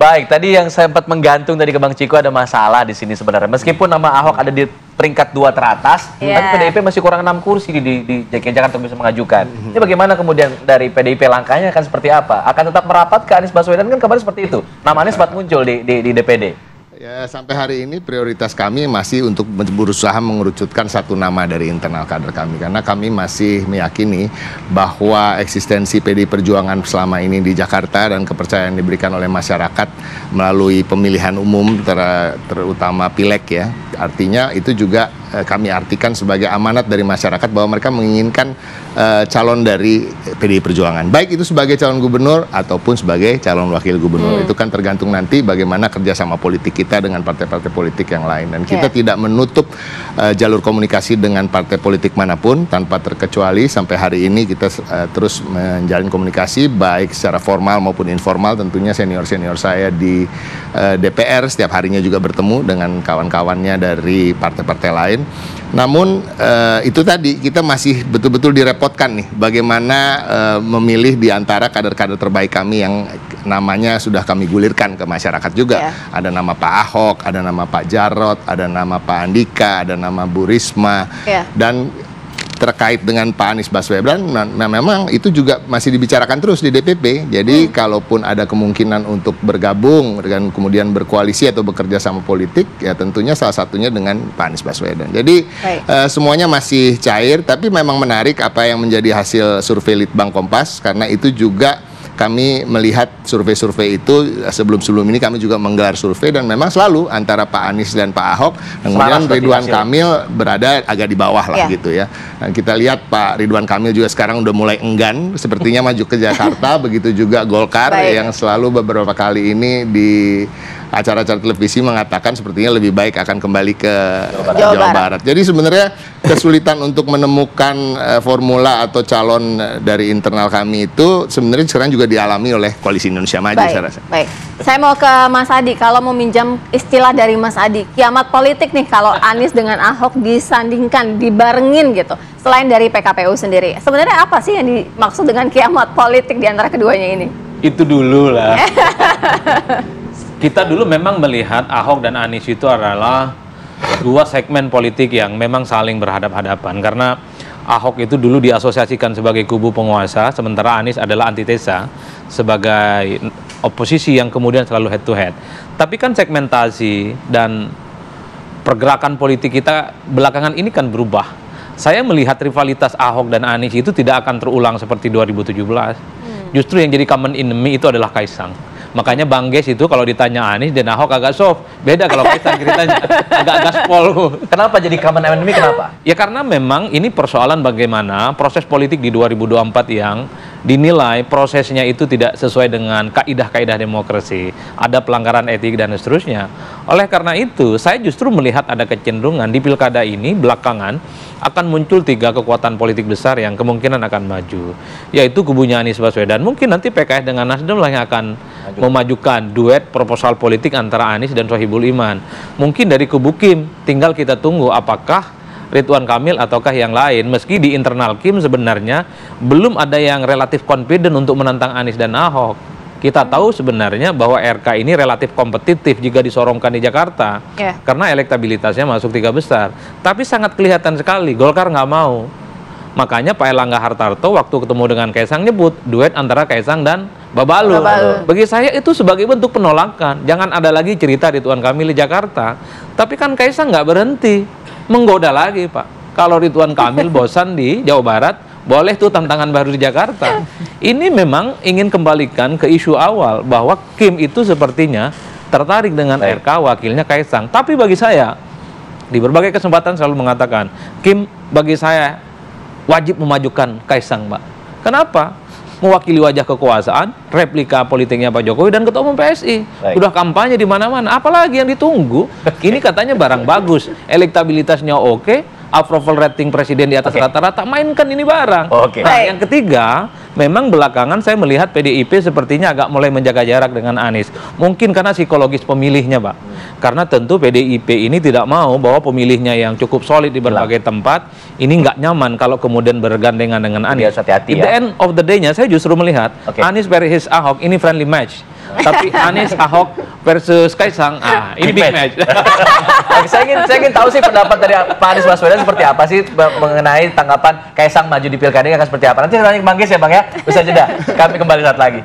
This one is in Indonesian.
Baik, tadi yang sempat menggantung dari ke Bang Ciko ada masalah di sini sebenarnya. Meskipun nama Ahok ada di peringkat 2 teratas, tapi PDIP masih kurang 6 kursi di DKI Jakarta untuk bisa mengajukan. Ini bagaimana kemudian dari PDIP langkahnya akan seperti apa? Akan tetap merapat ke Anies Baswedan kan kabarnya seperti itu. Nama Anies sempat muncul di DPD. Ya, sampai hari ini prioritas kami masih untuk berusaha mengerucutkan satu nama dari internal kader kami. Karena kami masih meyakini bahwa eksistensi PDI Perjuangan selama ini di Jakarta dan kepercayaan diberikan oleh masyarakat melalui pemilihan umum terutama pileg ya. Artinya itu juga kami artikan sebagai amanat dari masyarakat bahwa mereka menginginkan calon dari PDI Perjuangan. Baik itu sebagai calon gubernur ataupun sebagai calon wakil gubernur. Itu kan tergantung nanti bagaimana kerjasama politik kita dengan partai-partai politik yang lain. Dan kita tidak menutup jalur komunikasi dengan partai politik manapun tanpa terkecuali. Sampai hari ini kita terus menjalin komunikasi baik secara formal maupun informal. Tentunya senior-senior saya di DPR setiap harinya juga bertemu dengan kawan-kawannya dari partai-partai lain. Namun itu tadi kita masih betul-betul direpotkan nih bagaimana memilih di antara kader-kader terbaik kami yang namanya sudah kami gulirkan ke masyarakat juga. Ada nama Pak Ahok, ada nama Pak Jarot, ada nama Pak Andika, ada nama Bu Risma, dan terkait dengan Pak Anies Baswedan, memang itu juga masih dibicarakan terus di DPP. Jadi kalaupun ada kemungkinan untuk bergabung dan kemudian berkoalisi atau bekerja sama politik, ya tentunya salah satunya dengan Pak Anies Baswedan. Jadi semuanya masih cair, tapi memang menarik apa yang menjadi hasil survei Litbang Kompas, karena itu juga kami melihat survei-survei itu sebelum ini kami juga menggelar survei dan memang selalu antara Pak Anies dan Pak Ahok, kemudian Ridwan Kamil berada agak di bawah lah gitu ya. Dan kita lihat Pak Ridwan Kamil juga sekarang udah mulai enggan sepertinya maju ke Jakarta, begitu juga Golkar yang selalu beberapa kali ini di acara-acara televisi mengatakan sepertinya lebih baik akan kembali ke Jawa Barat. Jadi sebenarnya kesulitan untuk menemukan formula atau calon dari internal kami itu sebenarnya sekarang juga dialami oleh Koalisi Indonesia Maju, saya rasa. Baik, saya mau ke Mas Adi. Kalau mau minjam istilah dari Mas Adi, kiamat politik nih kalau Anies dengan Ahok disandingkan, dibarengin gitu. Selain dari PKPU sendiri, sebenarnya apa sih yang dimaksud dengan kiamat politik di antara keduanya ini? Itu dulu lah. Kita dulu memang melihat Ahok dan Anies itu adalah dua segmen politik yang memang saling berhadap-hadapan. Karena Ahok itu dulu diasosiasikan sebagai kubu penguasa, sementara Anies adalah antitesa sebagai oposisi yang kemudian selalu head to head. Tapi kan segmentasi dan pergerakan politik kita belakangan ini kan berubah. Saya melihat rivalitas Ahok dan Anies itu tidak akan terulang seperti 2017. Justru yang jadi common enemy itu adalah Kaisang. Makanya Bang Ges itu kalau ditanya Anies dan Ahok agak soft. Beda kalau Kaisang ceritanya agak gaspol. Kenapa jadi common enemy, kenapa? Ya karena memang ini persoalan bagaimana proses politik di 2024 yang dinilai prosesnya itu tidak sesuai dengan kaidah-kaidah demokrasi. Ada pelanggaran etik dan seterusnya. Oleh karena itu, saya justru melihat ada kecenderungan di pilkada ini belakangan akan muncul 3 kekuatan politik besar yang kemungkinan akan maju. Yaitu kubunya Anies Baswedan. Mungkin nanti PKS dengan Nasdem lah yang akan memajukan duet proposal politik antara Anies dan Sohibul Iman. Mungkin dari kubu Kim, tinggal kita tunggu apakah Ridwan Kamil ataukah yang lain. Meski di internal Kim sebenarnya belum ada yang relatif confident untuk menantang Anies dan Ahok. Kita tahu sebenarnya bahwa RK ini relatif kompetitif jika disorongkan di Jakarta. Karena elektabilitasnya masuk 3 besar. Tapi sangat kelihatan sekali Golkar nggak mau. Makanya Pak Erlangga Hartarto waktu ketemu dengan Kaisang nyebut duet antara Kaisang dan Babalu. Bagi saya itu sebagai bentuk penolakan. Jangan ada lagi cerita Ridwan Kamil di Jakarta. Tapi kan Kaisang nggak berhenti. Menggoda lagi Pak. Kalau Ridwan Kamil bosan di Jawa Barat, boleh tuh tantangan baru di Jakarta. Ini memang ingin kembalikan ke isu awal bahwa Kim itu sepertinya tertarik dengan RK wakilnya Kaisang. Tapi bagi saya, di berbagai kesempatan selalu mengatakan, Kim bagi saya wajib memajukan Kaisang, Mbak. Kenapa? Mewakili wajah kekuasaan, replika politiknya Pak Jokowi dan Ketua Umum PSI. Udah kampanye di mana-mana, apalagi yang ditunggu? Ini katanya barang bagus, elektabilitasnya oke, approval rating presiden di atas rata-rata, mainkan ini barang. Nah, yang ketiga, memang belakangan saya melihat PDIP sepertinya agak mulai menjaga jarak dengan Anies. Mungkin karena psikologis pemilihnya, Pak. Karena tentu PDIP ini tidak mau bahwa pemilihnya yang cukup solid di berbagai tempat, ini nggak nyaman kalau kemudian bergandengan dengan Anies. Hati-hati At the end of the day-nya, saya justru melihat Anies versus Ahok ini friendly match. Tapi Anies, Ahok versus Kaisang, ini big match. saya ingin tahu sih pendapat dari Pak Anies Baswedan seperti apa sih mengenai tanggapan Kaisang maju di pilkada akan seperti apa. Nanti saya tanya ke Bang Ges ya Bang ya. Bisa jeda. Kami kembali saat lagi.